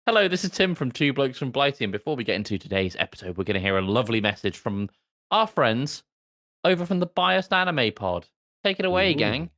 Hello, this is Tim from Two Blokes from Blighty, and before we get into today's episode, we're going to hear a lovely message from our friends over from the Biased Anime Pod. Take it away, Ooh. gang.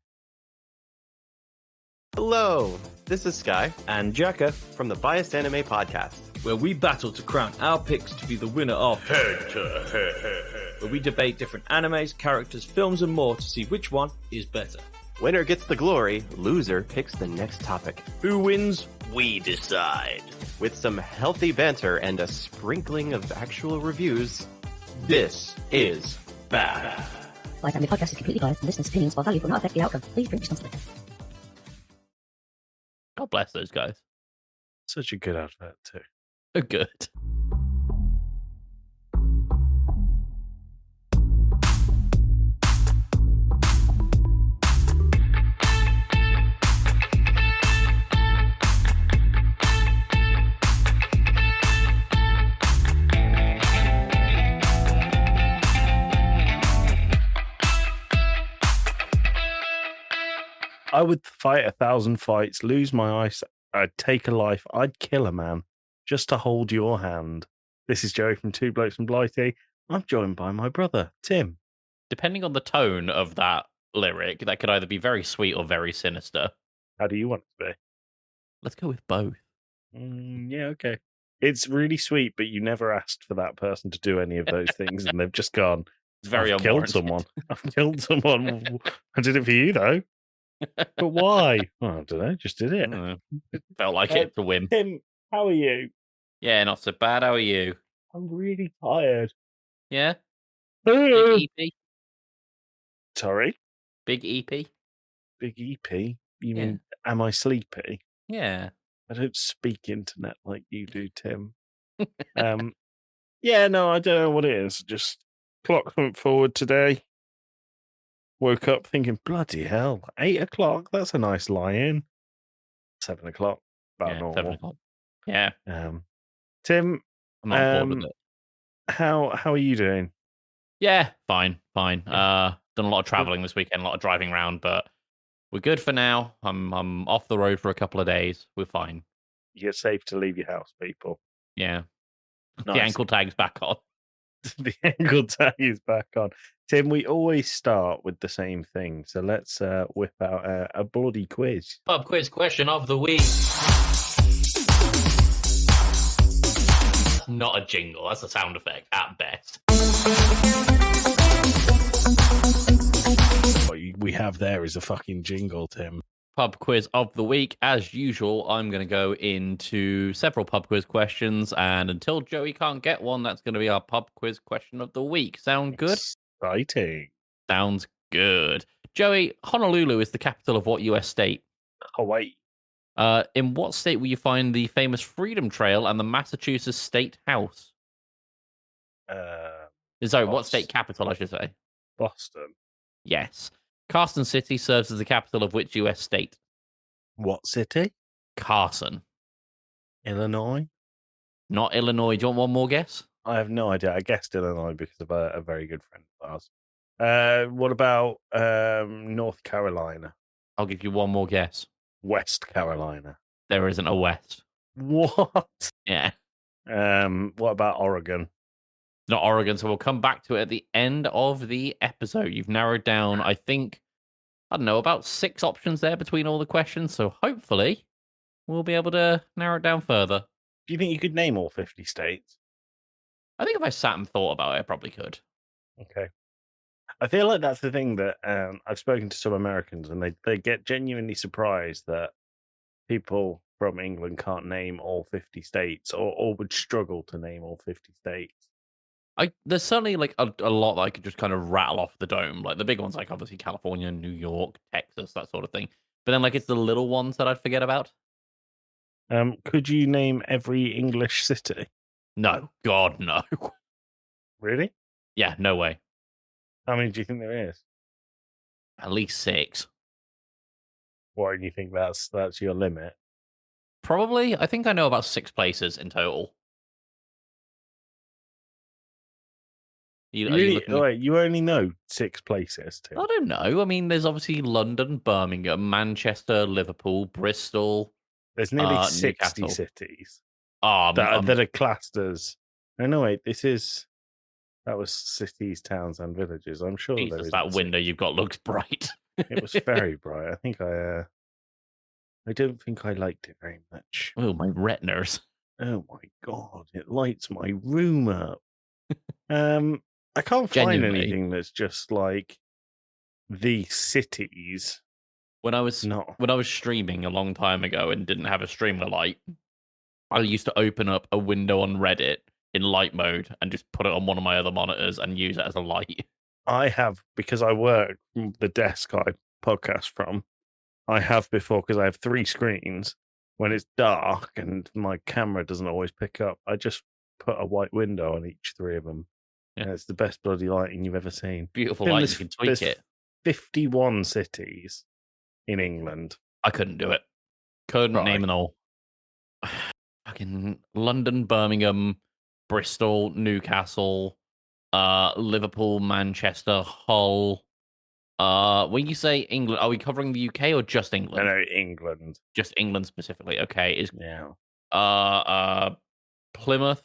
Hello, this is Sky And Jacka, from the Biased Anime Podcast. where we battle to crown our picks to be the winner of Head to Head, where we debate different animes, characters, films, and more to see which one is better. Winner gets the glory, loser picks the next topic. Who wins? We decide. With some healthy banter and a sprinkling of actual reviews, this is Bad. Biased Anime Podcast is completely biased, and listeners' opinions, while valuable, will not affect the outcome. Please drink responsibly. God bless those guys. such a good advert too. They're good. I would fight 1,000 fights, lose my eyes, I'd take a life, I'd kill a man just to hold your hand. This is Joey from Two Blokes from Blighty. I'm joined by my brother, Tim. Depending on the tone of that lyric, that could either be very sweet or very sinister. How do you want it to Let's go with both. be? Yeah, okay. It's really sweet, but you never asked for that person to do any of those things, and they've just gone, It's very I've killed unwarranted. someone. I've killed someone. I did it for you, though. But why? Well, I don't know, just did it. Felt like it to win. Tim, how are you? Yeah, not so bad. How are you? I'm really tired. Yeah? Big EP? Sorry? Big EP? Big EP? You Yeah. mean, am I sleepy? Yeah. I don't speak internet like you do, Tim. Yeah, no, I don't know what it is. Just clock went forward today. Woke up thinking, bloody hell, 8 o'clock? That's a nice lie-in. 7 o'clock, about Yeah, normal. 7 o'clock. Yeah, Tim, I'm not bored with it. how are you doing? Yeah, fine. Done a lot of traveling this weekend, a lot of driving around, but we're good for now. I'm off the road for a couple of days. We're fine. You're safe to leave your house, people. Yeah. The Nice. ankle tag's back on. The ankle tag is back on. Tim, we always start with the same thing, so let's whip out a bloody quiz. Pub quiz question of the week. Not a jingle, that's a sound effect at best. What we have there is a fucking jingle, Tim. Pub quiz of the week. As usual, I'm going to go into several pub quiz questions, and until Joey can't get one, that's going to be our pub quiz question of the week. Sound good? Exciting. Sounds good. Joey, Honolulu is the capital of what US state? Hawaii. In what state will you find the famous Freedom Trail and the Massachusetts State House? Sorry, what state capital, I should say? Boston. Yes. Carson City serves as the capital of which US state? What city? Carson. Illinois. Not Illinois. Do you want one more guess? I have no idea. I guessed Illinois because of a very good friend of ours. What about North Carolina? I'll give you one more guess. West Carolina. There isn't a West. What? Yeah. What about Oregon? Not Oregon, so we'll come back to it at the end of the episode. You've narrowed down, I think, I don't know, about 6 options there between all the questions, so hopefully we'll be able to narrow it down further. Do you think you could name all 50 states? I think if I sat and thought about it, I probably could. Okay. I feel like that's the thing that I've spoken to some Americans, and they get genuinely surprised that people from England can't name all 50 states or would struggle to name all 50 states. There's certainly like a lot that I could just kind of rattle off the dome. Like the big ones, like obviously California, New York, Texas, that sort of thing. But then like it's the little ones that I'd forget about. Could you name every English city? No, God, no. Really? Yeah, no way. How many do you think there is? At least 6. Why do you think that's your limit? Probably. I think I know about 6 places in total. You only know 6 places, Tim. I don't know. I mean, there's obviously London, Birmingham, Manchester, Liverpool, Bristol. There's nearly 60 Newcastle. cities. that are classed as. Oh, no, wait, that was cities, towns, and villages. I'm sure there Jesus, is that window you've got looks bright. It was very bright. I think I don't think I liked it very much. Oh, my retinas. Oh my god, it lights my room up. I can't find Genuinely. anything that's just like the cities. When I was No. streaming a long time ago and didn't have a streamer light, I used to open up a window on Reddit in light mode and just put it on one of my other monitors and use it as a light. I have, because I work from the desk I podcast from, I have before, because I have 3 screens. When it's dark and my camera doesn't always pick up, I just put a white window on each 3 of them. Yeah. And it's the best bloody lighting you've ever seen. Beautiful Then light, you can tweak there's it. 51 cities in England. I couldn't do it. Couldn't Right. name them all. Fucking London, Birmingham, Bristol, Newcastle, Liverpool, Manchester, Hull. When you say England, are we covering the UK or just England? No, England. Just England specifically. Okay. Is Yeah. Plymouth,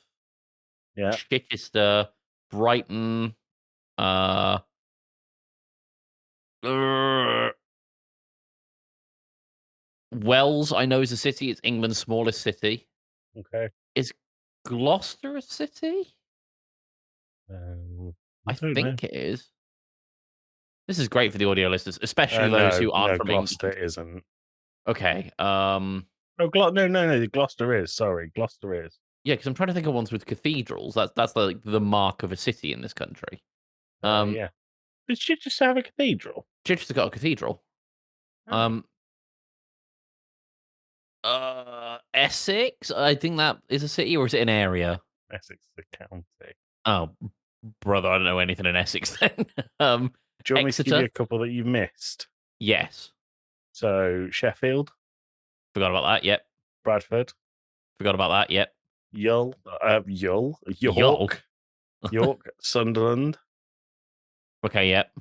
Yeah. Chichester, Brighton, Wells, I know, is a city. It's England's smallest city. Okay. Is Gloucester a city? I don't think know. it is. This is great for the audio listeners, especially those who aren't from Gloucester England. isn't. Okay. No, Gloucester is. Sorry, Gloucester is. Yeah, because I'm trying to think of ones with cathedrals. That's like the mark of a city in this country. Yeah. Did she just have a cathedral? Chichester's got a cathedral. Oh. Essex, I think that is a city, or is it an area? Essex is a county. Oh, brother, I don't know anything in Essex then. Do you want me to Exeter? give you a couple that you missed? Yes. So, Sheffield, Forgot about that. Yep. Bradford, Forgot about that. Yep. York, Sunderland, Okay. Yep.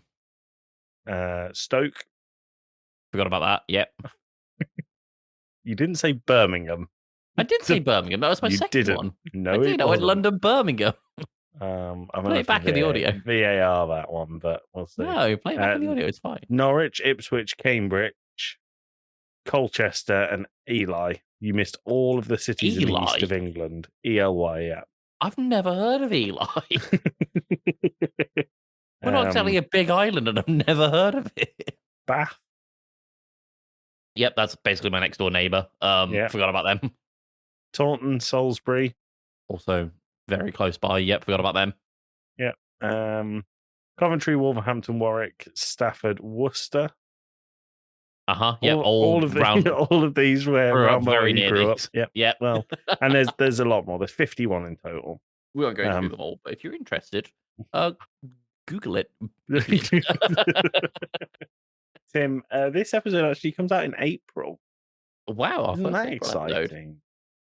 Stoke. Forgot about that. Yep. You didn't say Birmingham. I did say Birmingham. That was my You second didn't. one. No, I it did. I went wasn't. London, Birmingham. I'm Play it back in the audio. VAR that one, but we'll see. No, play it back in the audio. It's fine. Norwich, Ipswich, Cambridge, Colchester, and Ely. You missed all of the cities in the east Ely? of England. ELY, yeah. I've never heard of Ely. We're not exactly a big island, and I've never heard of it. Bath. Yep, that's basically my next door neighbour. Yeah. Forgot about them. Taunton, Salisbury. Also very close by. Yep, forgot about them. Coventry, Wolverhampton, Warwick, Stafford, Worcester. Yep, all of round, all of these where around where very you near grew up. these. Yep. Yep. Well, and there's a lot more. There's 51 in total. We won't go through them all, but if you're interested, Google it. Tim, this episode actually comes out in April. Wow, our Isn't first that April exciting?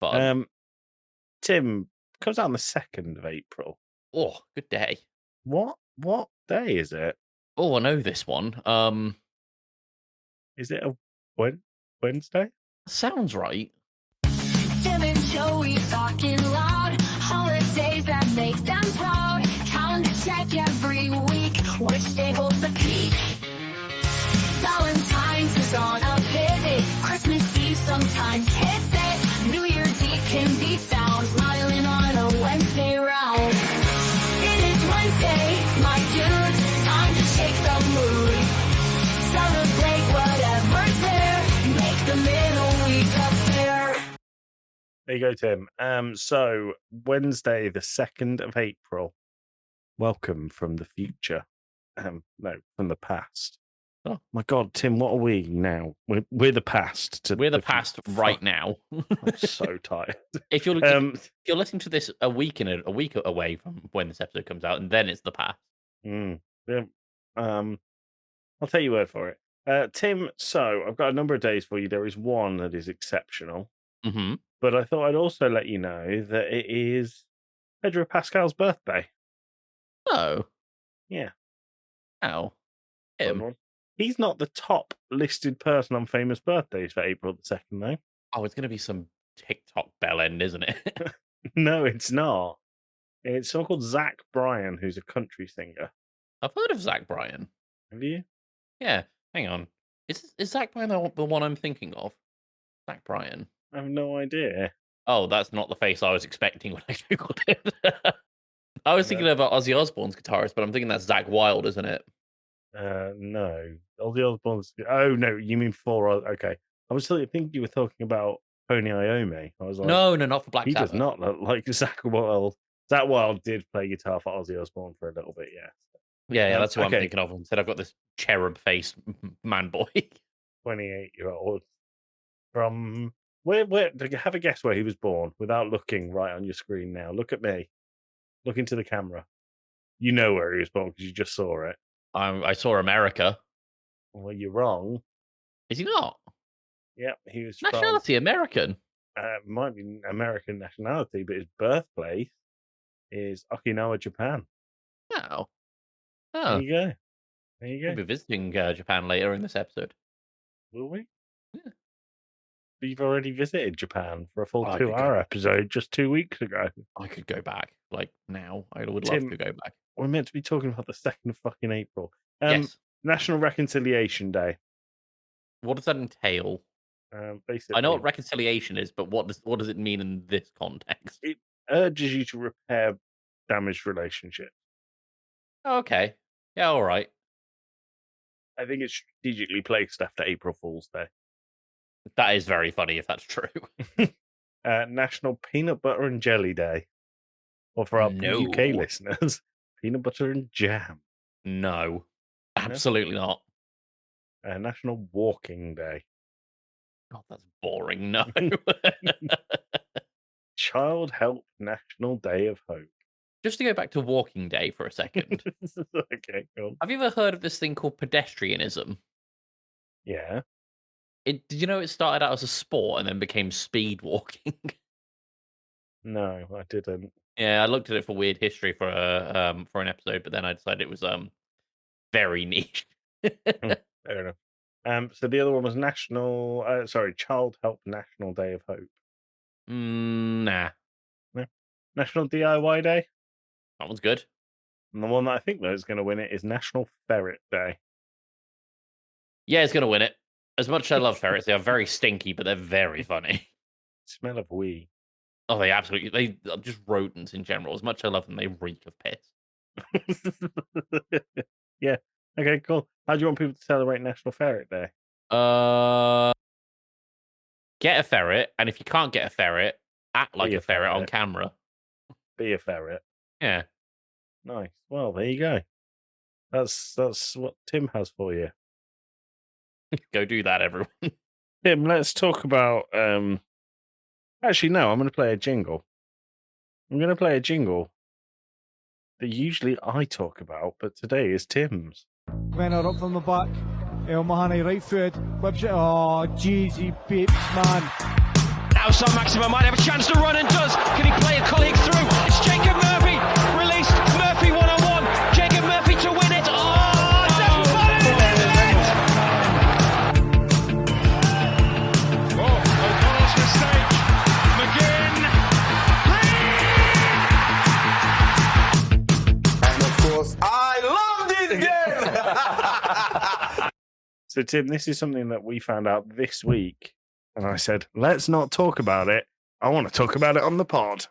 Episode. Tim, comes out on the 2nd of April. Oh, good day. What day is it? Oh, I know this one. Is it a Wednesday? Sounds right. Tim and Joey talking loud. Holidays that make them proud. Calendar check every week. Which day holds the peak? Valentine's is on a pivot. Christmas Eve sometimes hits it. New Year's Eve can be found smiling on a Wednesday round. It is Wednesday, my dudes. Time to shake the mood. Celebrate whatever's there. Make the middle week a fair. There you go, Tim. So Wednesday, the 2nd of April. Welcome from the future. No, from the past. Oh my God, Tim, what are we now? We're the past. We're the past right now. I'm so tired. If you're listening to this a week away from when this episode comes out, and then it's the past. Yeah. I'll take your word for it. Tim, so I've got a number of days for you. There is one that is exceptional. Mm-hmm. But I thought I'd also let you know that it is Pedro Pascal's birthday. Oh. Yeah. Oh. Fun one. He's not the top listed person on famous birthdays for April the 2nd, though. Oh, it's going to be some TikTok bell end, isn't it? No, it's not. It's someone called Zach Bryan, who's a country singer. I've heard of Zach Bryan. Have you? Yeah, hang on. Is Zach Bryan the one I'm thinking of? Zach Bryan. I have no idea. Oh, that's not the face I was expecting when I googled it. I was thinking No. about Ozzy Osbourne's guitarist, but I'm thinking that's Zach Wilde, isn't it? No. All the other ones. Oh no, you mean four? Okay, I was thinking you were talking about Pony Iommi. I was like, No, not for Black he Sabbath. does not look like Zach Wilde. Zach Wilde did play guitar for Ozzy Osbourne for a little bit, yes. Yeah, that's what I'm okay. thinking of. Instead, I've got this cherub faced man boy. 28-year-old from where? Have a guess where he was born without looking right on your screen now. Look at me. Look into the camera. You know where he was born because you just saw it. I saw America. Well, you're wrong. Is he not? Yep, he was Nationality American. might be American nationality, but his birthplace is Okinawa, Japan. Oh. There Oh. you go. There you We'll go. be visiting Japan later in this episode. Will we? Yeah. But you've already visited Japan for a full I could 2-hour episode just 2 weeks ago. I could go back, like now. I would Tim, love to go back. We're meant to be talking about the 2nd of fucking April. Yes. National Reconciliation Day. What does that entail? Basically, I know what reconciliation is, but what does it mean in this context? it urges you to repair damaged relationships. Oh, okay. Yeah, all right. I think it's strategically placed after April Fool's Day. That is very funny if that's true. National Peanut Butter and Jelly Day. Or for our No. UK listeners, peanut butter and jam. No. Absolutely not. National Walking Day. God, that's boring. No. Child Help National Day of Hope. Just to go back to Walking Day for a second. Okay, cool. Have you ever heard of this thing called pedestrianism? Yeah. Did you know it started out as a sport and then became speed walking? No, I didn't. Yeah, I looked at it for weird history for an episode, but then I decided it was very niche. Fair enough. So the other one was Child Help National Day of Hope. Nah, National DIY Day. that one's good. And the one that I think that is going to win it is National Ferret Day. Yeah, it's gonna win it. As much as I love ferrets, they are very stinky, but they're very funny. Smell of wee. Oh, they are just rodents in general. As much as I love them, they reek of piss. Yeah. Okay, cool. How do you want people to celebrate National Ferret Day? Get a ferret, and if you can't get a ferret, act like Be a a ferret on ferret. camera. Be a ferret. Yeah. Nice. Well, there you go. That's what Tim has for you. Go do that, everyone. Tim, let's talk about actually no, I'm gonna play a jingle. I'm gonna play a jingle that usually I talk about, but today is Tim's. Renner up from the back. El Mahoney right footed. Whips it. Oh, Jeezy Beeps, man. Now Sam Maxima might have a chance to run and does. Can he play a colleague through? It's Jacob Murphy. Released. Murphy 1-on-1. Jacob Murphy to win it. Oh, Jeff Foley wins it! Oh, O'Connell's mistake. McGinn. And of course, I love this game! So Tim, this is something that we found out this week, and I said, let's not talk about it. I want to talk about it on the pod.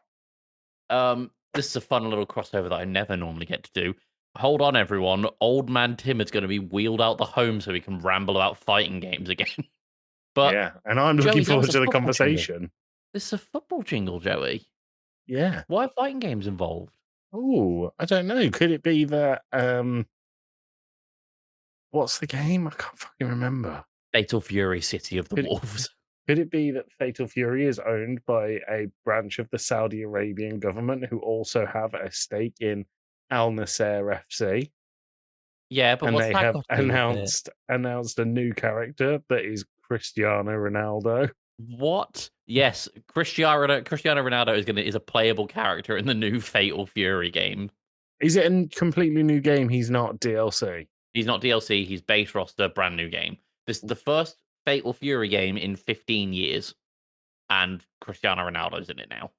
This is a fun little crossover that I never normally get to do. Hold on, everyone. Old man Tim is going to be wheeled out the home so he can ramble about fighting games again. But yeah, and I'm Joey, looking that forward was a to the football conversation. this is a football jingle, Joey. Yeah. Why are fighting games involved? Oh, I don't know. Could it be that what's the game? I can't fucking remember. Fatal Fury City of the Could- Wolves. Could it be that Fatal Fury is owned by a branch of the Saudi Arabian government who also have a stake in Al Nasser FC? Yeah, but And what's they that have got to do with it? announced a new character that is Cristiano Ronaldo. What? Yes, Cristiano Ronaldo is a playable character in the new Fatal Fury game. Is it a completely new game? He's not DLC. He's not DLC. He's base roster, brand new game. This is the first Fatal Fury game in 15 years. and Cristiano Ronaldo's in it now.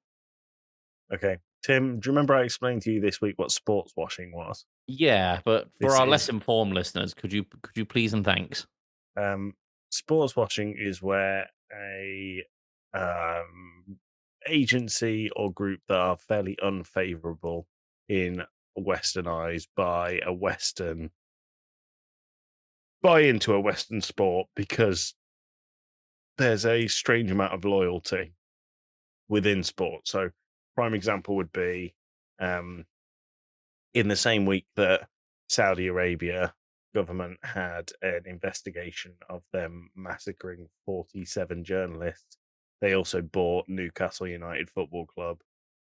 Okay. Tim, do you remember I explained to you this week what sports washing was? Yeah, but for This our is- less informed listeners, could you please and thanks? Sports washing is where a agency or group that are fairly unfavorable in Western eyes buy into a Western sport because there's a strange amount of loyalty within sport. So, prime example would be in the same week that Saudi Arabia government had an investigation of them massacring 47 journalists. They also bought Newcastle United Football Club,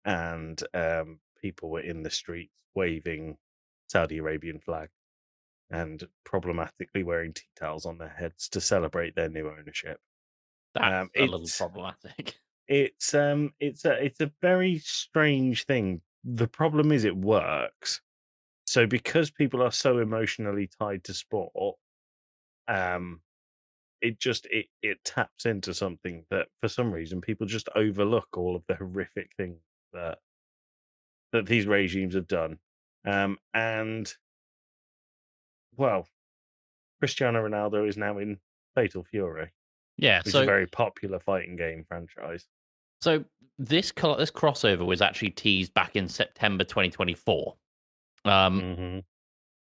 and people were in the streets waving Saudi Arabian flag and problematically wearing tea towels on their heads to celebrate their new ownership. That's a little problematic. It's a very strange thing. The problem is it works. So because people are so emotionally tied to sport, it taps into something that for some reason people just overlook all of the horrific things that these regimes have done. And well, Cristiano Ronaldo is now in Fatal Fury, Yeah, which is so a very popular fighting game franchise. so this crossover was actually teased back in September 2024. Hmm.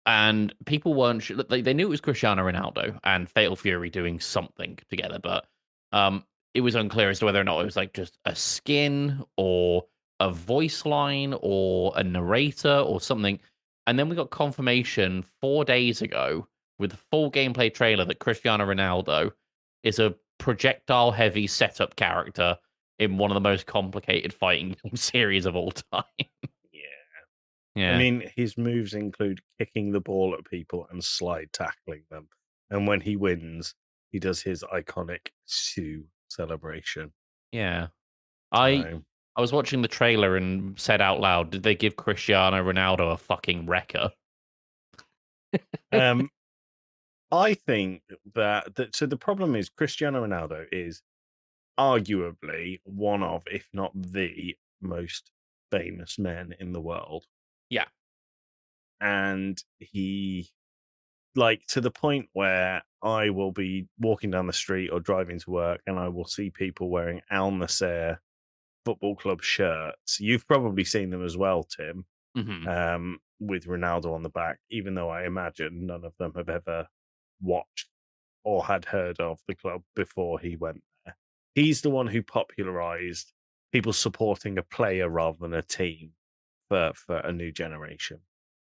And people weren't sure. They knew it was Cristiano Ronaldo and Fatal Fury doing something together, but it was unclear as to whether or not it was like just a skin or a voice line or a narrator or something. And then we got confirmation 4 days ago with the full gameplay trailer that Cristiano Ronaldo is a projectile heavy setup character in one of the most complicated fighting game series of all time. I mean, his moves include kicking the ball at people and slide tackling them. And when he wins, he does his iconic Sue celebration. Yeah. So, I was watching the trailer and said out loud, did they give Cristiano Ronaldo a fucking wrecker? I think so the problem is Cristiano Ronaldo is arguably one of, if not the most famous men in the world. Yeah. And he, like, to the point where I will be walking down the street or driving to work and I will see people wearing Al Nassr Football Club shirts. You've probably seen them as well, Tim, with Ronaldo on the back, even though I imagine none of them have ever watched or had heard of the club before he went there. He's the one who popularized people supporting a player rather than a team for a new generation.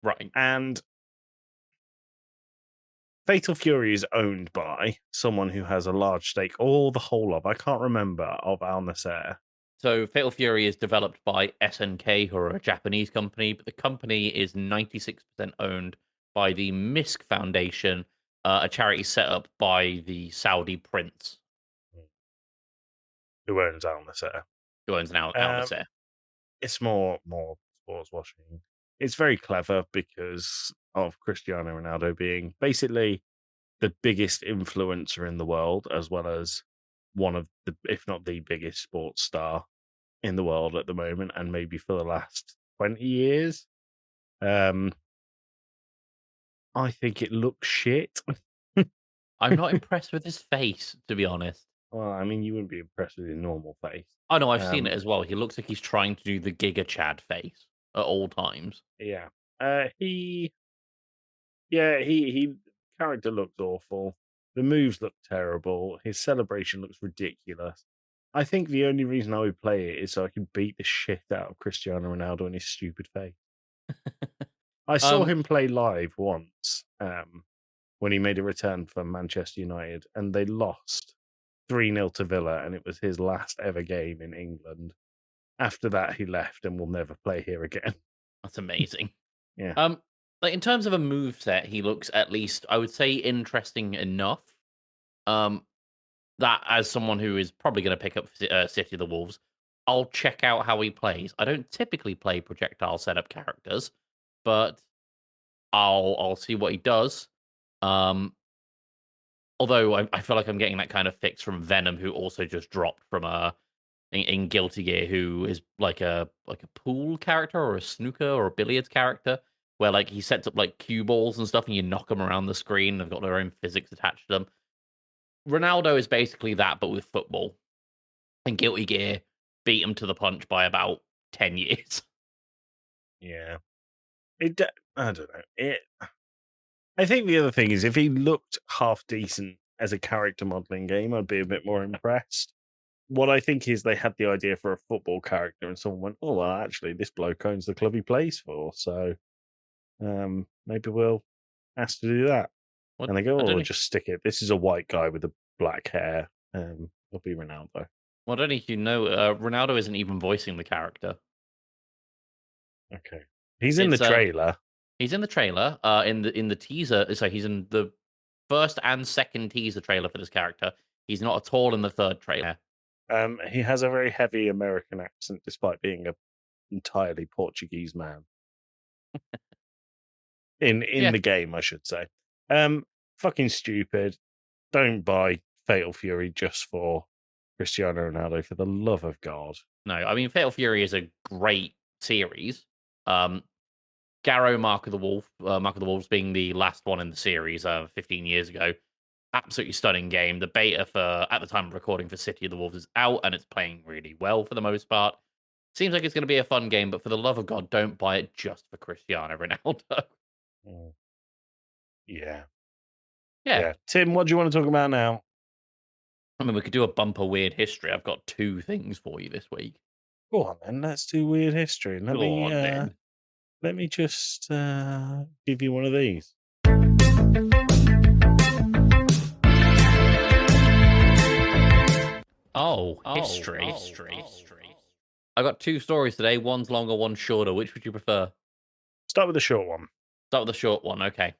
Right. And Fatal Fury is owned by someone who has a large stake, or the whole of, I can't remember, of Al Nassr. So Fatal Fury is developed by SNK, who are a Japanese company, but the company is 96% owned by the Misk Foundation, a charity set up by the Saudi prince. Who owns Al Nassr? Who owns now Al Nassr. It's more sports washing. It's very clever because of Cristiano Ronaldo being basically the biggest influencer in the world, as well as one of the, if not the biggest sports star in the world at the moment, and maybe for the last 20 years. I think it looks shit. I'm not impressed with his face, to be honest. Well, I mean, you wouldn't be impressed with his normal face. Oh no, I've seen it as well. He looks like he's trying to do the Giga Chad face at all times. Yeah. He character looks awful. The moves look terrible. His celebration looks ridiculous. I think the only reason I would play it is so I can beat the shit out of Cristiano Ronaldo in his stupid face. I saw him play live once when he made a return for Manchester United, and they lost 3-0 to Villa, and it was his last ever game in England. After that, he left and will never play here again. That's amazing. Yeah. Like in terms of a move set, he looks at least, I would say, interesting enough. That as someone who is probably going to pick up City of the Wolves, I'll check out how he plays. I don't typically play projectile setup characters, but I'll see what he does. Although I feel like I'm getting that kind of fix from Venom, who also just dropped from in Guilty Gear who is like a pool character or a snooker or a billiards character where like he sets up like cue balls and stuff and you knock them around the screen. They've got their own physics attached to them. Ronaldo is basically that, but with football. And Guilty Gear beat him to the punch by about 10 years. Yeah. I don't know. I think the other thing is if he looked half decent as a character modeling game, I'd be a bit more impressed. What I think is they had the idea for a football character, and someone went, "Oh well, actually, this bloke owns the club he plays for, so maybe we'll ask to do that." What, And they go, I "Oh, don't we'll know, just stick it. This is a white guy with the black hair. It'll be Ronaldo." well, I don't know if you know, Ronaldo isn't even voicing the character. Okay, he's in the It's trailer. he's in the trailer, in the teaser. So he's in the first and second teaser trailer for this character. He's not at all in the third trailer. He has a very heavy American accent, despite being an entirely Portuguese man. In Yeah. the game, I should say. Fucking stupid. Don't buy Fatal Fury just for Cristiano Ronaldo, for the love of God. No, I mean Fatal Fury is a great series. Garrow Mark of the Wolves being the last one in the series 15 years ago. Absolutely stunning game. The beta for at the time of recording for City of the Wolves is out and it's playing really well for the most part. Seems like it's going to be a fun game, but for the love of God, don't buy it just for Cristiano Ronaldo. Yeah. Yeah. Tim, what do you want to talk about now? I mean, we could do a bumper weird history. I've got 2 things for you this week. Go on then, let's do weird history. Let me just give you one of these. History. I got 2 stories today. One's longer, one's shorter. Which would you prefer? Start with the short one. Start with the short one. Okay.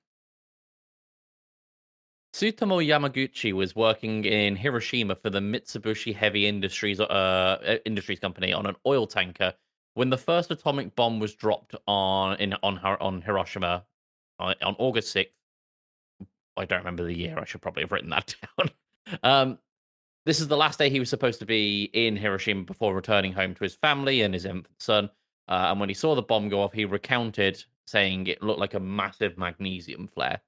Tsutomu Yamaguchi was working in Hiroshima for the Mitsubishi Heavy Industries Company on an oil tanker when the first atomic bomb was dropped on Hiroshima on August 6th. I don't remember the year. I should probably have written that down. This is the last day he was supposed to be in Hiroshima before returning home to his family and his infant son. And when he saw the bomb go off, he recounted saying it looked like a massive magnesium flare.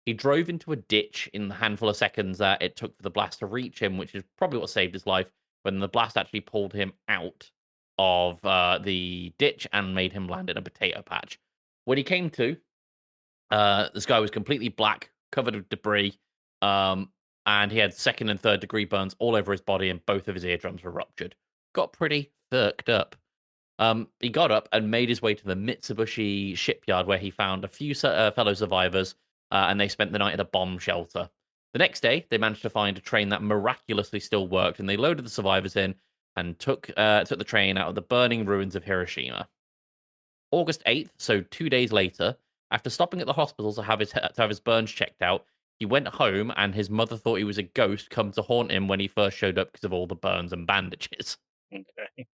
He drove into a ditch in the handful of seconds that it took for the blast to reach him, which is probably what saved his life, when the blast actually pulled him out of the ditch and made him land in a potato patch. When he came to, the sky was completely black, covered with debris, and he had 2nd and 3rd degree burns all over his body, and both of his eardrums were ruptured. Got pretty fucked up. He got up and made his way to the Mitsubishi shipyard, where he found a few fellow survivors, and they spent the night at a bomb shelter. The next day, they managed to find a train that miraculously still worked, and they loaded the survivors in and took the train out of the burning ruins of Hiroshima. August 8th, so 2 days later, after stopping at the hospital to have his burns checked out, he went home, and his mother thought he was a ghost come to haunt him when he first showed up because of all the burns and bandages. Okay.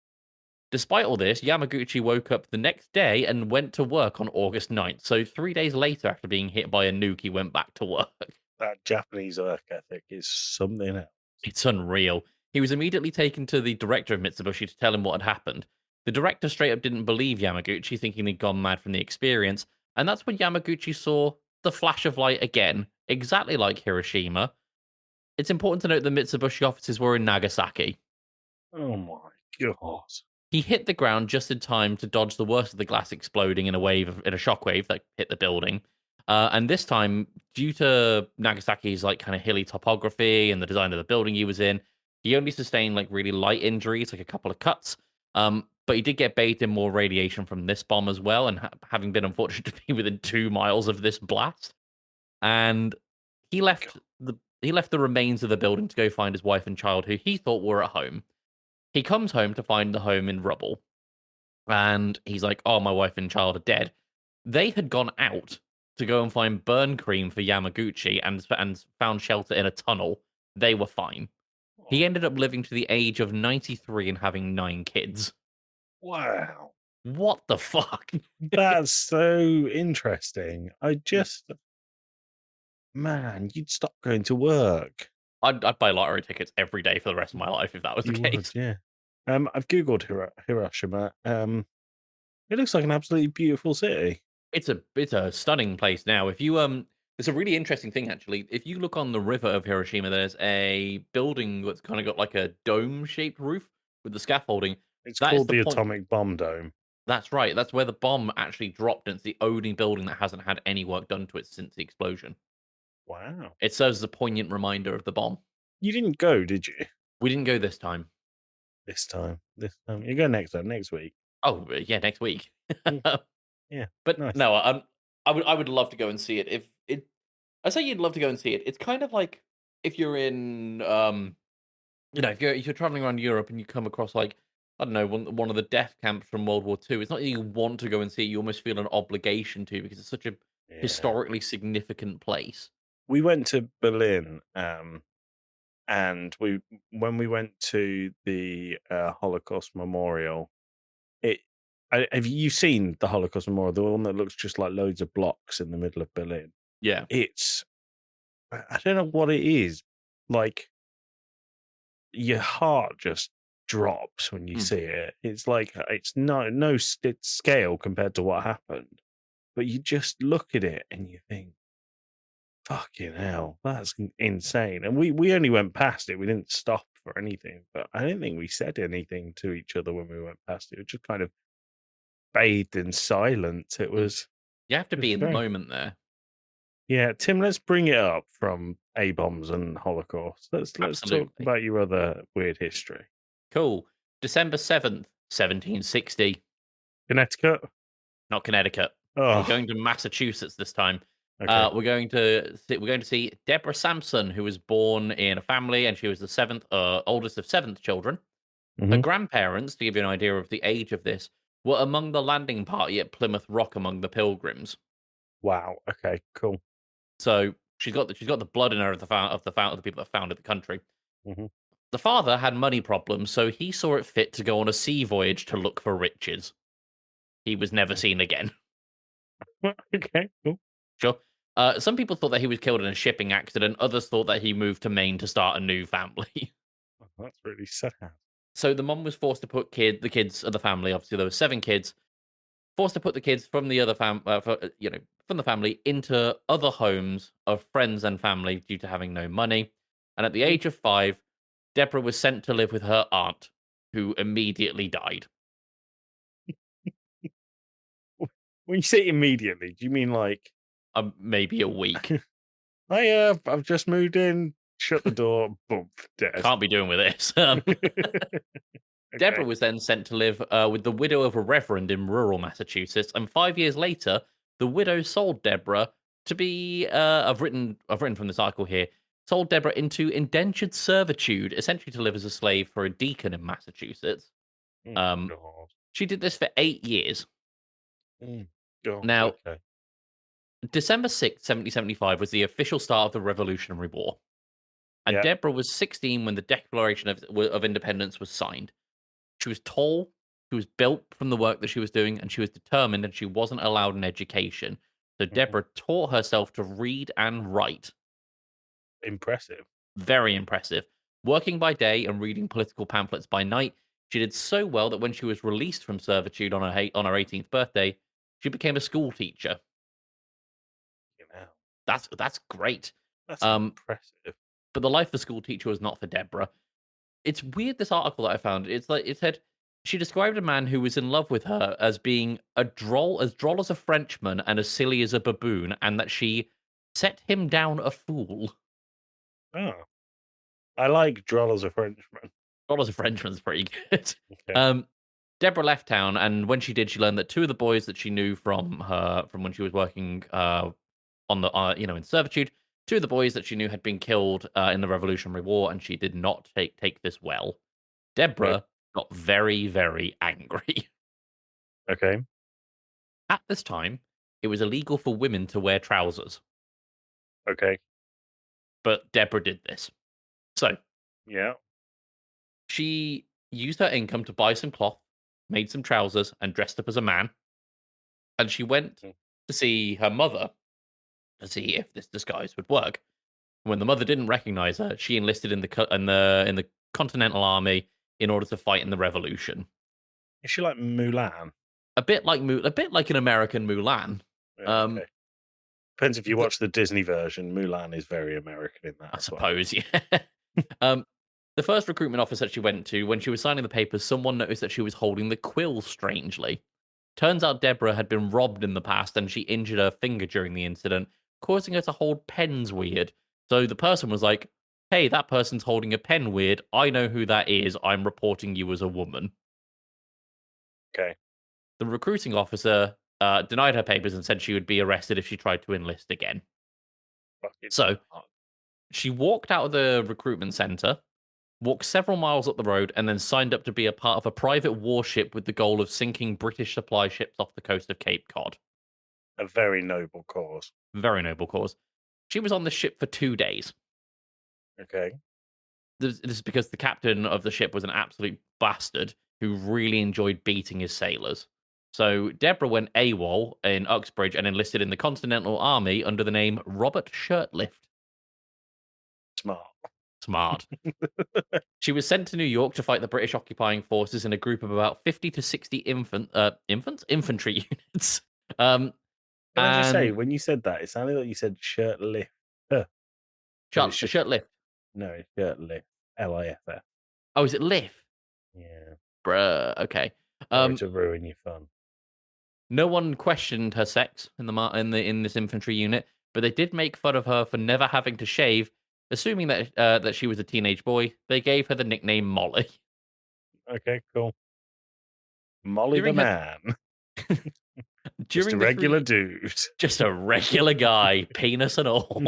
Despite all this, Yamaguchi woke up the next day and went to work on August 9th. So 3 days later, after being hit by a nuke, he went back to work. That Japanese work ethic is something else. It's unreal. He was immediately taken to the director of Mitsubishi to tell him what had happened. The director straight up didn't believe Yamaguchi, thinking he'd gone mad from the experience. And that's when Yamaguchi saw the flash of light again, exactly like Hiroshima. It's important to note the Mitsubishi offices were in Nagasaki. Oh my God. He hit the ground just in time to dodge the worst of the glass exploding in a shockwave that hit the building. And this time, due to Nagasaki's like kind of hilly topography and the design of the building he was in, he only sustained like really light injuries, like a couple of cuts. But he did get bathed in more radiation from this bomb as well, and having been unfortunate to be within 2 miles of this blast. And he left the remains of the building to go find his wife and child, who he thought were at home. He comes home to find the home in rubble. And he's like, oh, my wife and child are dead. They had gone out to go and find burn cream for Yamaguchi and found shelter in a tunnel. They were fine. He ended up living to the age of 93 and having 9 kids. Wow. What the fuck? That's so interesting. Man, you'd stop going to work. I'd buy lottery tickets every day for the rest of my life if that was the You case. would, yeah. I've googled Hiroshima. It looks like an absolutely beautiful city. It's a stunning place now. If you It's a really interesting thing actually. If you look on the river of Hiroshima, there's a building that's kind of got like a dome-shaped roof with the scaffolding. It's That is called the the point. Atomic Bomb Dome. That's right. That's where the bomb actually dropped, and it's the only building that hasn't had any work done to it since the explosion. Wow. It serves as a poignant reminder of the bomb. You didn't go, did you? We didn't go this time. This time. You go next week. Oh, yeah, next week. Yeah. But Nice. no, I would love to go and see it. If it, I say you'd love to go and see it. It's kind of like if you're in, if you're traveling around Europe and you come across like I don't know one of the death camps from World War II. It's not that you want to go and see it. You almost feel an obligation to because it's such a Yeah. historically significant place. We went to Berlin, and when we went to the Holocaust Memorial, have you seen the Holocaust Memorial, the one that looks just like loads of blocks in the middle of Berlin? Yeah. I don't know what it is. Like your heart just drops when you see it. It's like it's no scale compared to what happened, but you just look at it and you think, "Fucking hell, that's insane!" And we only went past it. We didn't stop for anything, but I don't think we said anything to each other when we went past it. We just kind of bathed in silence. It was. You have to It be was in the very- moment there. Yeah, Tim, let's bring it up from A-bombs and Holocaust. Let's talk Absolutely. about your other weird history. Cool. December 7th, 1760. Connecticut? Not Connecticut. Oh, We're going to Massachusetts this time. okay. We're going to see Deborah Sampson, who was born in a family, and she was the oldest of 7 children. Her Mhm. grandparents, to give you an idea of the age of this, were among the landing party at Plymouth Rock among the Pilgrims. Wow. Okay, cool. So she's got the blood in her of the people that founded the country. Mhm. The father had money problems, so he saw it fit to go on a sea voyage to look for riches. He was never seen again. Okay, cool. Sure. Some people thought that he was killed in a shipping accident. Others thought that he moved to Maine to start a new family. Oh, that's really sad. So the mom was forced to put the kids of the family. Obviously, there were 7 kids. Forced to put the kids from the other from the family into other homes of friends and family due to having no money. And at the age of 5, Deborah was sent to live with her aunt, who immediately died. When you say immediately, do you mean like Maybe a week. I've just moved in, shut the door, boom, dead. Can't be doing with this. Okay. Deborah was then sent to live with the widow of a reverend in rural Massachusetts, and 5 years later, the widow sold Deborah to be. I've written from this article here. Sold Deborah into indentured servitude, essentially to live as a slave for a deacon in Massachusetts. Oh, Um, God. She did this for 8 years. God, Now, okay. December 6th, 1775 was the official start of the Revolutionary War. And Yeah. Deborah was 16 when the Declaration of Independence was signed. She was tall, she was built from the work that she was doing, and she was determined and she wasn't allowed an education. So Deborah taught herself to read and write. Impressive. Very impressive. Working by day and reading political pamphlets by night, she did so well that when she was released from servitude on her 18th birthday, she became a school teacher. You know, That's great. that's Um, impressive. But the life of a school teacher was not for Deborah. It's weird, this article that I found. It's like it said she described a man who was in love with her as being as droll as a Frenchman and as silly as a baboon, and that she set him down a fool. Oh, I like droll as a Frenchman. Droll as a Frenchman's pretty good. Okay. Deborah left town, and when she did, she learned that 2 of the boys that she knew from when she was working on the in servitude. 2 of the boys that she knew had been killed in the Revolutionary War, and she did not take this well. Deborah got very, very angry. Okay. At this time, it was illegal for women to wear trousers, Okay. but Deborah did this. So Yeah. she used her income to buy some cloth, made some trousers, and dressed up as a man. And she went to see her mother to see if this disguise would work. When the mother didn't recognize her, she enlisted in the Continental Army in order to fight in the revolution. Is she like Mulan? A bit like an American Mulan. Okay. Depends if you watch the Disney version. Mulan is very American in that. I as well. suppose, yeah. The first recruitment office that she went to, when she was signing the papers, someone noticed that she was holding the quill strangely. Turns out Deborah had been robbed in the past and she injured her finger during the incident, causing her to hold pens weird. So the person was like, hey, that person's holding a pen weird. I know who that is. I'm reporting you as a woman. Okay. The recruiting officer denied her papers and said she would be arrested if she tried to enlist again. So she walked out of the recruitment center, walked several miles up the road, and then signed up to be a part of a private warship with the goal of sinking British supply ships off the coast of Cape Cod. A very noble cause. Very noble cause. She was on the ship for 2 days. Okay. This is because the captain of the ship was an absolute bastard who really enjoyed beating his sailors. So Deborah went AWOL in Uxbridge and enlisted in the Continental Army under the name Robert Shirtlift. Smart. She was sent to New York to fight the British occupying forces in a group of about 50 to 60 infantry units. Can I just say, when you said that, it sounded like you said shirtlift. Shirtlift. No, it's shirtlift. Liff. Oh, is it lift? Yeah. Bruh, okay. Sorry to ruin your fun. No one questioned her sex in this infantry unit, but they did make fun of her for never having to shave, assuming that that she was a teenage boy. They gave her the nickname Molly. Okay, cool. Molly During the her- man. Just a regular dude. Just a regular guy, penis and all.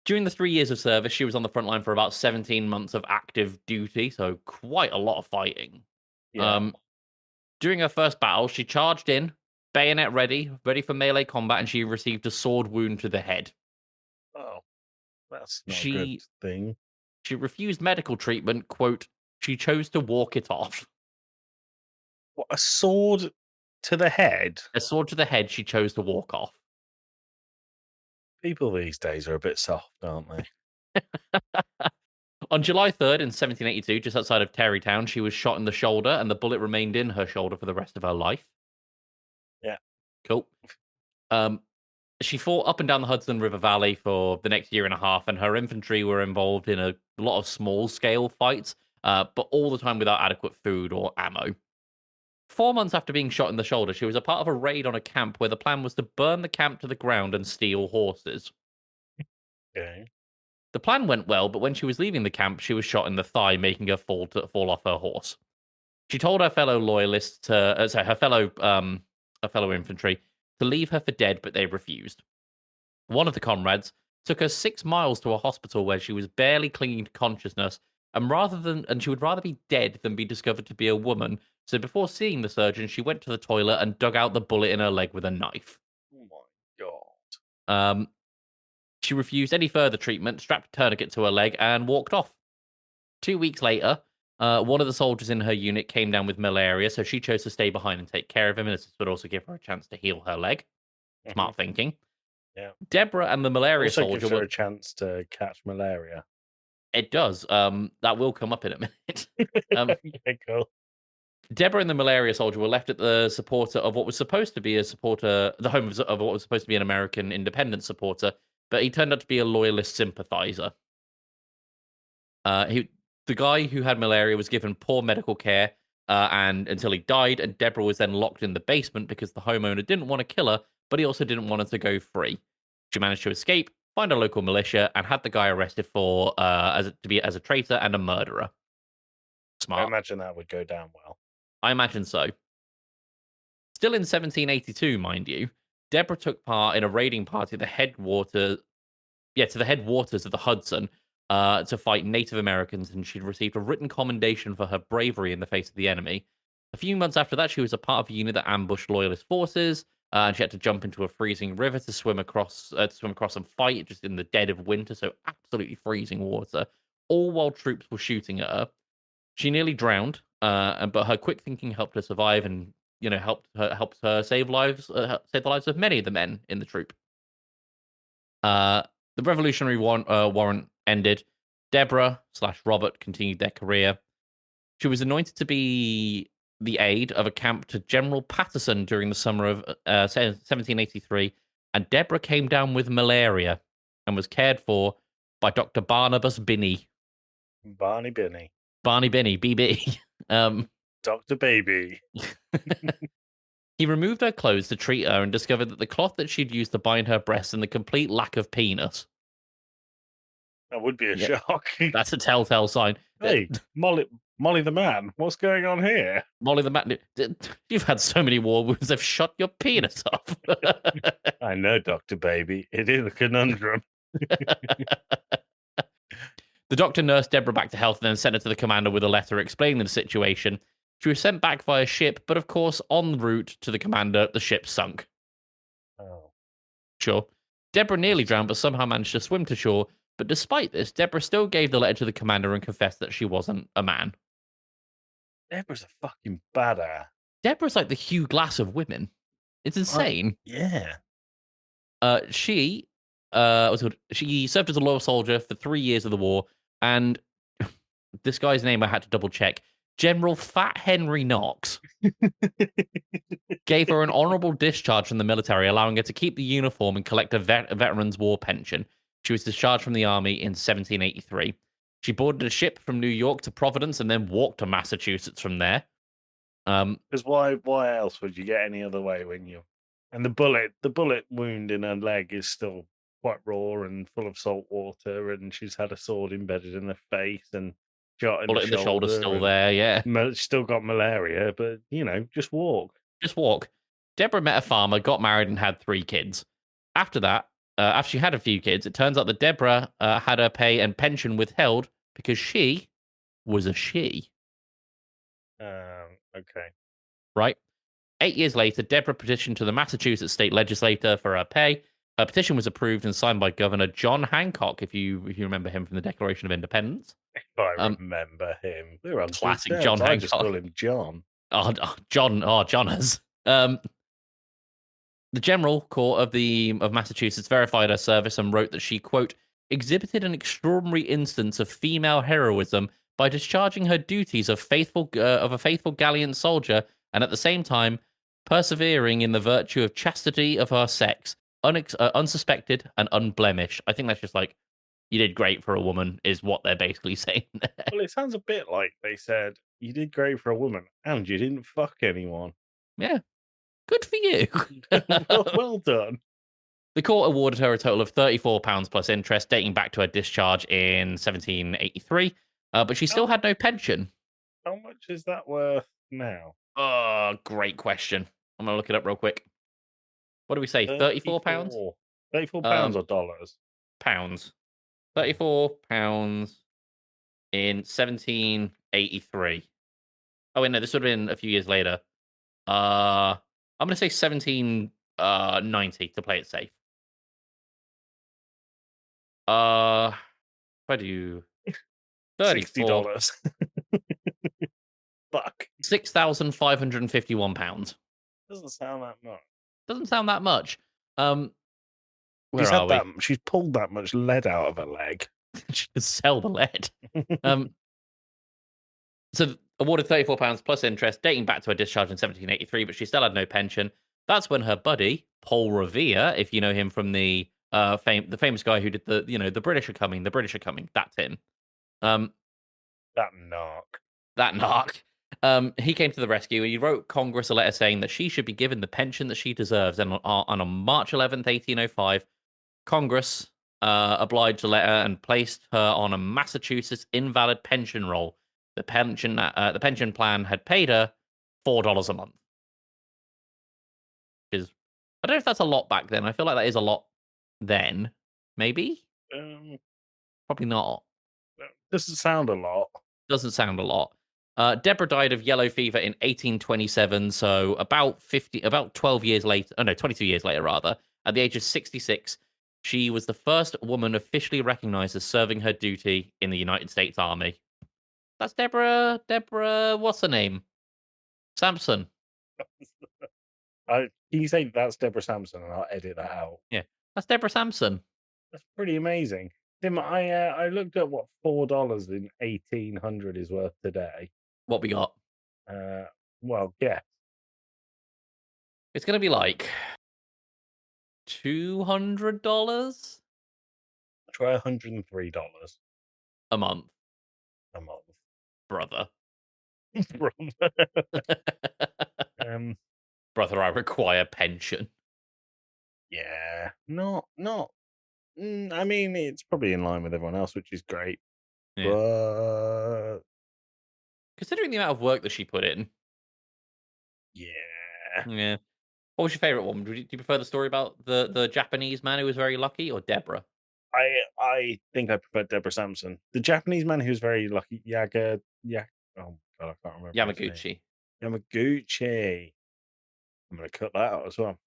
During the 3 years of service, she was on the front line for about 17 months of active duty, so quite a lot of fighting. Yeah. During her first battle, she charged in, bayonet ready for melee combat, and she received a sword wound to the head. Oh, that's not a good thing. She refused medical treatment, quote, she chose to walk it off. What, a sword to the head? A sword to the head she chose to walk off. People these days are a bit soft, aren't they? On July 3rd in 1782, just outside of Terrytown, she was shot in the shoulder and the bullet remained in her shoulder for the rest of her life. Yeah. Cool. She fought up and down the Hudson River Valley for the next year and a half, and her infantry were involved in a lot of small-scale fights, but all the time without adequate food or ammo. 4 months after being shot in the shoulder, she was a part of a raid on a camp where the plan was to burn the camp to the ground and steal horses. Okay. The plan went well, but when she was leaving the camp, she was shot in the thigh, making her fall off her horse. She told her fellow loyalists, her fellow infantry, to leave her for dead, but they refused. One of the comrades took her 6 miles to a hospital where she was barely clinging to consciousness, and she would rather be dead than be discovered to be a woman. So before seeing the surgeon, she went to the toilet and dug out the bullet in her leg with a knife. Oh my god. She refused any further treatment, strapped a tourniquet to her leg, and walked off. 2 weeks later, one of the soldiers in her unit came down with malaria, so she chose to stay behind and take care of him, and this would also give her a chance to heal her leg. Smart thinking. Yeah. Deborah and the malaria also soldier gives her a chance to catch malaria. It does. That will come up in a minute. Okay, cool. Deborah and the malaria soldier were left at the supporter of what was supposed to be the home of what was supposed to be an American independence supporter, but he turned out to be a loyalist sympathizer. The guy who had malaria was given poor medical care and until he died, and Deborah was then locked in the basement because the homeowner didn't want to kill her, but he also didn't want her to go free. She managed to escape, find a local militia, and had the guy arrested for as a traitor and a murderer. Smart. I imagine that would go down well. I imagine so. Still in 1782, mind you, Deborah took part in a raiding party at the headwaters of the Hudson to fight Native Americans, and she'd received a written commendation for her bravery in the face of the enemy. A few months after that, she was a part of a unit that ambushed loyalist forces, and she had to jump into a freezing river to swim across and fight just in the dead of winter, so absolutely freezing water, all while troops were shooting at her. She nearly drowned, but her quick thinking helped her survive, and helped her save the lives of many of the men in the troop. The Revolutionary Warrant ended. Deborah / Robert continued their career. She was anointed to be the aide of a camp to General Patterson during the summer of 1783, and Deborah came down with malaria and was cared for by Dr. Barnabas Binney. Barney Binney. Barney Binney, BB. Dr. Baby. He removed her clothes to treat her and discovered that the cloth that she'd used to bind her breasts and the complete lack of penis. That would be a Yeah. shock. That's a telltale sign. Hey, Molly the man, what's going on here? Molly the man, you've had so many war wounds, they've shot your penis off. I know, Dr. Baby. It is a conundrum. The doctor nursed Deborah back to health and then sent her to the commander with a letter explaining the situation. She was sent back via ship, but of course, en route to the commander, the ship sunk. Oh. Sure. Deborah nearly drowned, but somehow managed to swim to shore. But despite this, Deborah still gave the letter to the commander and confessed that she wasn't a man. Deborah's a fucking badass. Deborah's like the Hugh Glass of women. It's insane. Yeah. She served as a loyal soldier for 3 years of the war, and this guy's name I had to double check. General Fat Henry Knox gave her an honorable discharge from the military, allowing her to keep the uniform and collect a veteran's war pension. She was discharged from the army in 1783. She boarded a ship from New York to Providence and then walked to Massachusetts from there. Because why else would you get any other way when you? And the bullet wound in her leg is still quite raw and full of salt water, and she's had a sword embedded in her face and shot in bullet in the shoulder still there, yeah. Still got malaria, but just walk. Just walk. Deborah met a farmer, got married, and had 3 kids. After that, after she had a few kids, it turns out that Deborah had her pay and pension withheld because she was a she. Okay. Right? 8 years later, Deborah petitioned to the Massachusetts state legislature for her pay. Her petition was approved and signed by Governor John Hancock, if you remember him from the Declaration of Independence. If I remember him. We're on classic good John terms. I Hancock. just call him John. Johners. The General Court of Massachusetts verified her service and wrote that she, quote, exhibited an extraordinary instance of female heroism by discharging her duties of a faithful gallant soldier, and at the same time persevering in the virtue of chastity of her sex, unsuspected and unblemished. I think that's just like, you did great for a woman, is what they're basically saying there. Well, it sounds a bit like they said, you did great for a woman and you didn't fuck anyone. Yeah. Good for you. well done. The court awarded her a total of £34 plus interest, dating back to her discharge in 1783, but she still had no pension. How much is that worth now? Great question. I'm going to look it up real quick. What do we say, £34? £34 or dollars? Pounds. £34 in 1783. Oh, wait, no, this would have been a few years later. I'm going to say 1790 to play it safe. If I do $60. Fuck. £6,551. Doesn't sound that much. Doesn't sound that much. Where She's are we? She's pulled that much lead out of her leg. She could sell the lead. So awarded £34 plus interest, dating back to her discharge in 1783, but she still had no pension. That's when her buddy Paul Revere, if you know him from the famous guy who did the British are coming, that's him. That narc. He came to the rescue and he wrote Congress a letter saying that she should be given the pension that she deserves. And on March 11th, 1805, Congress obliged the letter and placed her on a Massachusetts invalid pension roll. The pension plan had paid her $4 a month. Which is, I don't know if that's a lot back then. I feel like that is a lot then. Maybe? Probably not. Doesn't sound a lot. Doesn't sound a lot. Deborah died of yellow fever in 1827, so about 22 years later, rather. At the age of 66, she was the first woman officially recognized as serving her duty in the United States Army. That's Deborah, what's her name? Sampson. Can you say that's Deborah Sampson and I'll edit that out? Yeah, that's Deborah Sampson. That's pretty amazing. Tim, I looked at what $4 in 1800 is worth today. What we got? Well, yeah, It's going to be like $200 try $103 a month, a month. brother. um, Brother, I require pension. yeah, not. I mean, it's probably in line with everyone else, which is great. Yeah. But Considering the amount of work that she put in. yeah, Yeah. What was your favorite one? Do you prefer the story about the Japanese man who was very lucky, or Deborah? I think I prefer Deborah Sampson, the Japanese man who's very lucky. Oh God, I can't remember his name. Yamaguchi. Yamaguchi. I'm going to cut that out as well.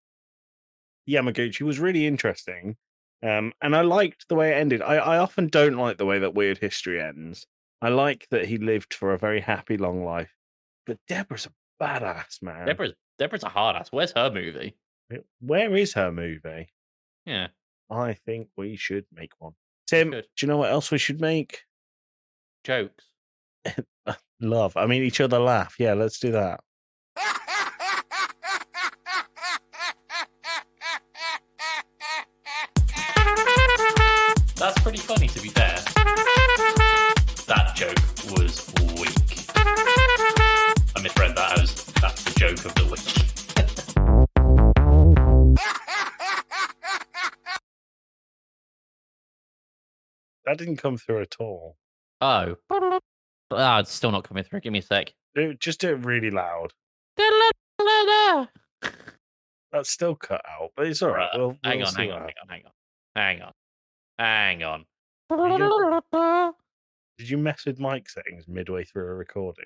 Yamaguchi was really interesting. And I liked the way it ended. I often don't like the way that Weird History ends. I like that he lived for a very happy, long life. But Deborah's a badass, man. Deborah's a hard ass. Where's her movie? Where is her movie? Yeah. I think we should make one. Tim, do you know what else we should make? Jokes. Love. I mean, each other laugh. Yeah, let's do that. That's pretty funny, to be fair. That joke was weak. I misread that as that's the joke of the week. That didn't come through at all. Oh. It's still not coming through. Give me a sec. Just do it really loud. That's still cut out, but it's all right. We'll hang on. Did you mess with mic settings midway through a recording?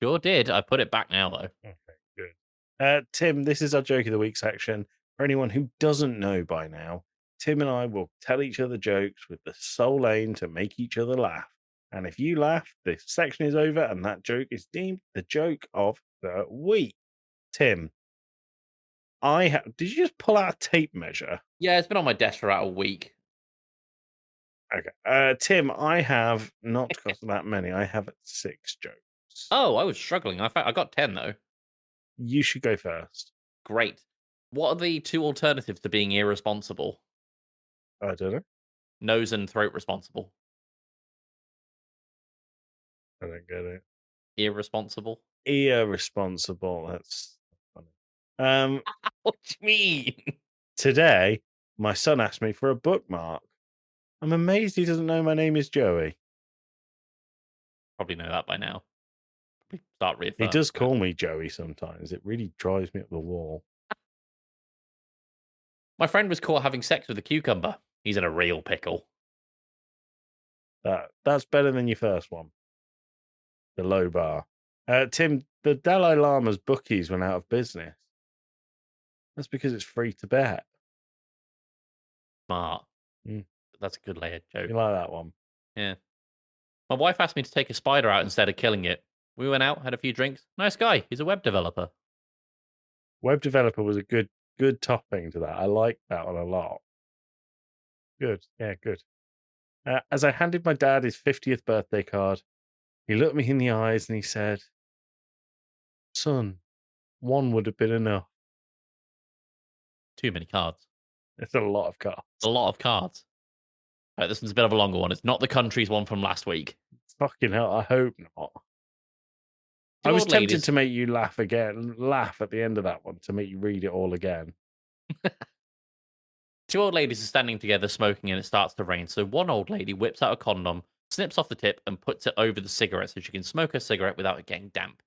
Sure did. I put it back now, though. Okay, good. Tim, this is our Joke of the Week section. For anyone who doesn't know by now, Tim and I will tell each other jokes with the sole aim to make each other laugh. And if you laugh, this section is over and that joke is deemed the joke of the week. Tim, did you just pull out a tape measure? Yeah, it's been on my desk for about a week. Okay. Tim, I have not got that many. I have 6 jokes. Oh, I was struggling. I got 10, though. You should go first. Great. What are the 2 alternatives to being irresponsible? I don't know. Nose and throat responsible. I don't get it. Irresponsible? Irresponsible. That's funny. What do you mean? Today, my son asked me for a bookmark. I'm amazed he doesn't know my name is Joey. Probably know that by now. Probably start reaffirming. He does call me Joey sometimes. It really drives me up the wall. My friend was caught having sex with a cucumber. He's in a real pickle. That's better than your first one. The low bar. Tim, the Dalai Lama's bookies went out of business. That's because it's free to bet. Smart. That's a good layered joke. You like that one? Yeah. My wife asked me to take a spider out instead of killing it. We went out, had a few drinks. Nice guy. He's a web developer. Web developer was a good topping to that. I like that one a lot. Good. Yeah, good. As I handed my dad his 50th birthday card, he looked me in the eyes and he said, "Son, one would have been enough." Too many cards. It's a lot of cards. A lot of cards. All right, this one's a bit of a longer one. It's not the country's one from last week. Fucking hell, I hope not. I was tempted to make you laugh at the end of that one, to make you read it all again. 2 old ladies are standing together smoking and it starts to rain. So one old lady whips out a condom, snips off the tip and puts it over the cigarette so she can smoke her cigarette without it getting damp.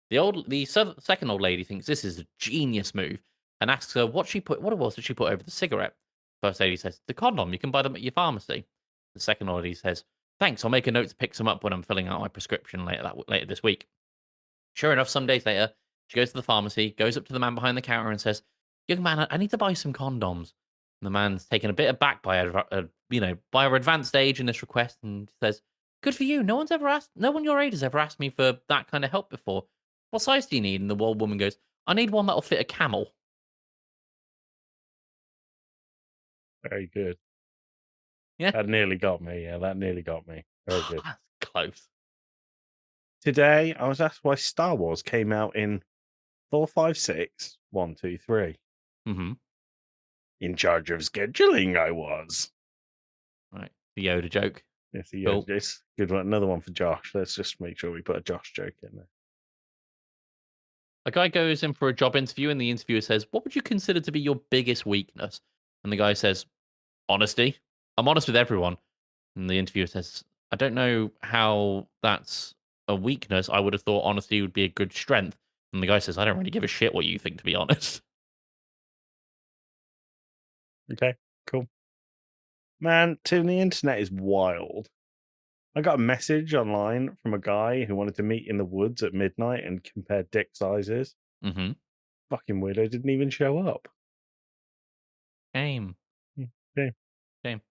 The second old lady thinks this is a genius move and asks her what it was that she put over the cigarette. First lady says, the condom, you can buy them at your pharmacy. The second old lady says, thanks, I'll make a note to pick some up when I'm filling out my prescription later this week. Sure enough, some days later, she goes to the pharmacy, goes up to the man behind the counter and says, young man, I need to buy some condoms. And the man's taken a bit aback by her advanced age in this request and says, good for you. No one your age has ever asked me for that kind of help before. What size do you need? And the old woman goes, I need one that'll fit a camel. Very good. Yeah. That nearly got me. Yeah, that nearly got me. Very good. That's close. Today, I was asked why Star Wars came out in 4, 5, 6, 1, 2, 3. Mm-hmm. In charge of scheduling, I was. Right. The Yoda joke. Yes, he Cool. is. Good one. Another one for Josh. Let's just make sure we put a Josh joke in there. A guy goes in for a job interview, and the interviewer says, "What would you consider to be your biggest weakness?" And the guy says, "Honesty. I'm honest with everyone." And the interviewer says, "I don't know how that's a weakness. I would have thought honesty would be a good strength." And the guy says, "I don't really give a shit what you think, to be honest." Okay, cool. Man, Tim, the internet is wild. I got a message online from a guy who wanted to meet in the woods at midnight and compare dick sizes. Mm-hmm. Fucking weirdo didn't even show up. Shame. Okay. Shame.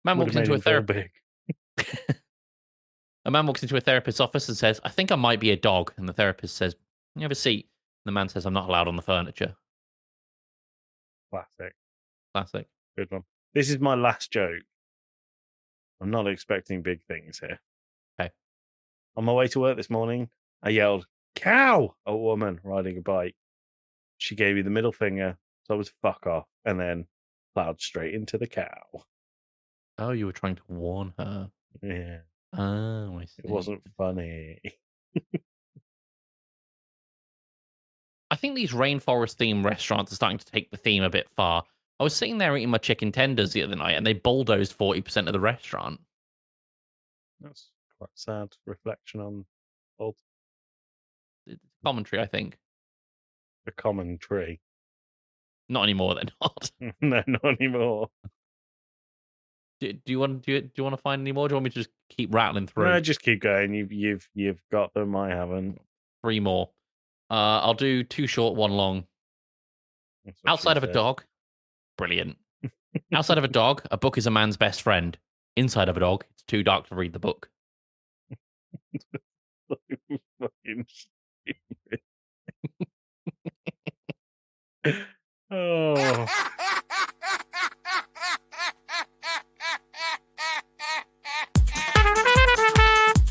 Man Would walks have made into a him feel therapist. big. A man walks into a therapist's office and says, "I think I might be a dog." And the therapist says, "You have a seat." And the man says, "I'm not allowed on the furniture." Classic. Classic. Good one. This is my last joke. I'm not expecting big things here. Okay. On my way to work this morning, I yelled, "Cow!" at a woman riding a bike. She gave me the middle finger, so I was fuck off, and then plowed straight into the cow. Oh, you were trying to warn her. Yeah, Oh, I see. it wasn't funny. I think these rainforest themed restaurants are starting to take the theme a bit far. I was sitting there eating my chicken tenders the other night, and they bulldozed 40% of the restaurant. That's quite sad reflection on old, It's commentary, I think. the common tree. Not anymore. They're not. No, not anymore. Do you want to find any more? Do you want me to just keep rattling through? No, just keep going. You've got them. I haven't. 3 more. I'll do 2 short, 1 long. That's what Outside she of a said. dog, brilliant. Outside of a dog, a book is a man's best friend. Inside of a dog, it's too dark to read the book. Fucking stupid. Oh.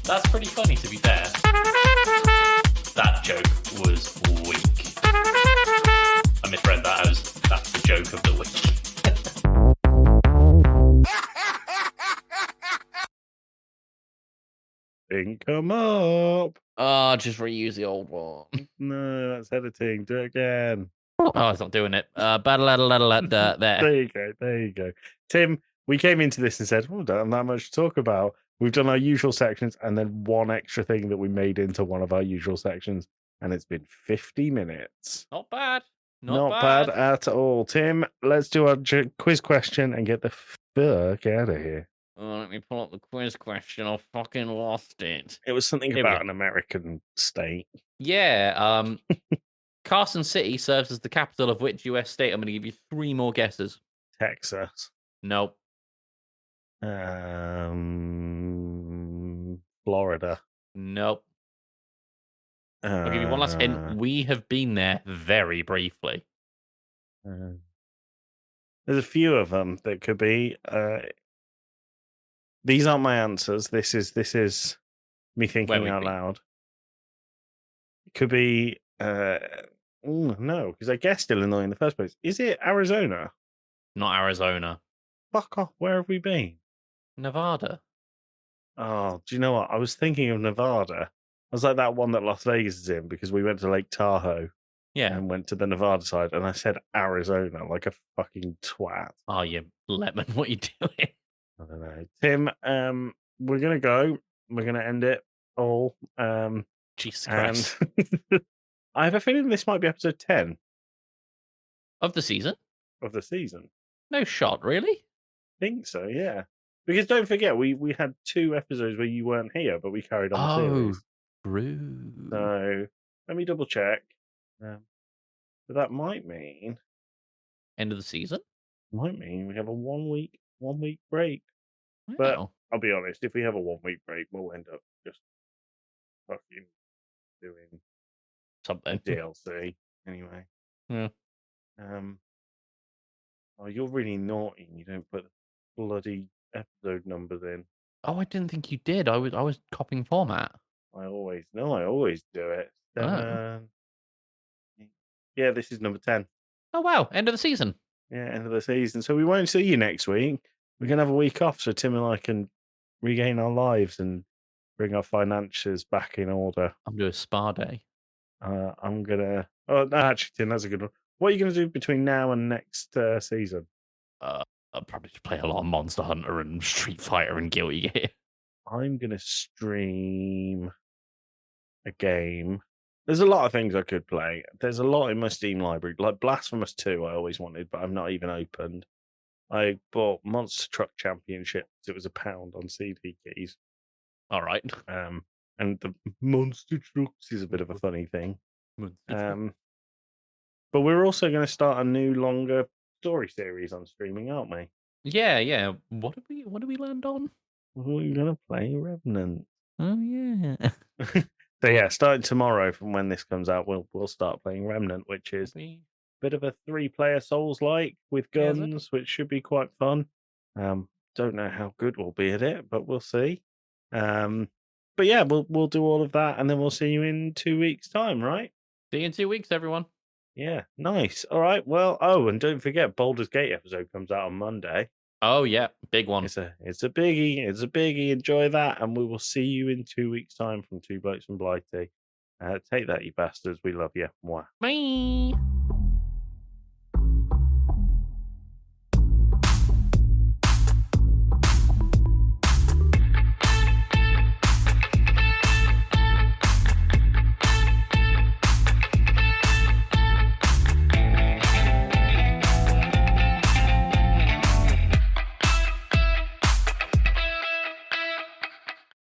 That's pretty funny, to be fair. That joke was weak. I misread that as that's the joke of the week. Didn't come up. Oh, just reuse the old one. No, that's editing. Do it again. Oh, it's not doing it. There. There you go. There you go. Tim, we came into this and said, "Oh, don't have that much to talk about." We've done our usual sections and then one extra thing that we made into one of our usual sections, and it's been 50 minutes. Not bad. Not bad at all. Tim, let's do our quiz question and get the fuck out of here. Oh, let me pull up the quiz question. I fucking lost it. It was something Here we about go. an American state. Yeah. Carson City serves as the capital of which US state? I'm going to give you 3 more guesses. Texas. Nope. Florida. Nope. I'll give you one last hint. We have been there very briefly. There's a few of them that could be. These aren't my answers. This is me thinking we've out been. loud. It could be. No, because I guessed Illinois in the first place. Is it Arizona? Not Arizona. Fuck off. Where have we been? Nevada. Oh, do you know what? I was thinking of Nevada. I was like that one that Las Vegas is in because we went to Lake Tahoe Yeah. and went to the Nevada side, and I said Arizona like a fucking twat. Oh, you lemon. What are you doing? I don't know. Tim, we're gonna go. We're gonna end it all. Jesus And Christ. I have a feeling this might be episode 10 Of the season? of the season. No shot, really? Think so, yeah. Because don't forget, we had 2 episodes where you weren't here, but we carried on the series. True. So let me double check. But that might mean End of the season? we have a 1 week break. But Wow. I'll be honest, if we have a 1 week break, we'll end up just fucking doing Something. DLC anyway. Yeah. Oh, you're really naughty and you don't put the bloody episode numbers in. Oh, I didn't think you did. I was copying format. I always do it. Oh. 7. Yeah, this is number 10. Oh wow! End of the season. Yeah, end of the season. So we won't see you next week. We're gonna have a week off so Tim and I can regain our lives and bring our finances back in order. I'm doing a spa day. I'm gonna. Oh, no, actually, Tim, that's a good one. What are you gonna do between now and next season? I'll probably just play a lot of Monster Hunter and Street Fighter and Guilty Gear. I'm gonna stream a game. There's a lot of things I could play. There's a lot in my Steam library, like Blasphemous 2. I always wanted, but I've not even opened. I bought Monster Truck Championship. It was £1 on CD keys. All right. And the Monster Trucks is a bit of a funny thing. Monster But we're also going to start a new longer story series on streaming, aren't we? Yeah. What did we land on? We're going to play Revenant. Oh yeah. So yeah, starting tomorrow from when this comes out, we'll start playing Remnant, which is a bit of a 3-player Souls-like with Yeah, is it? guns, which should be quite fun. Don't know how good we'll be at it, but we'll see. But yeah, we'll do all of that, and then we'll see you in 2 weeks' time, right? See you in 2 weeks, everyone. Yeah, nice. All right. Well, and don't forget, Baldur's Gate episode comes out on Monday. Oh yeah, big one. It's a biggie. It's a biggie. Enjoy that, and we will see you in 2 weeks' time from Two Blokes from Blighty. Take that, you bastards. We love you. Mwah. Bye.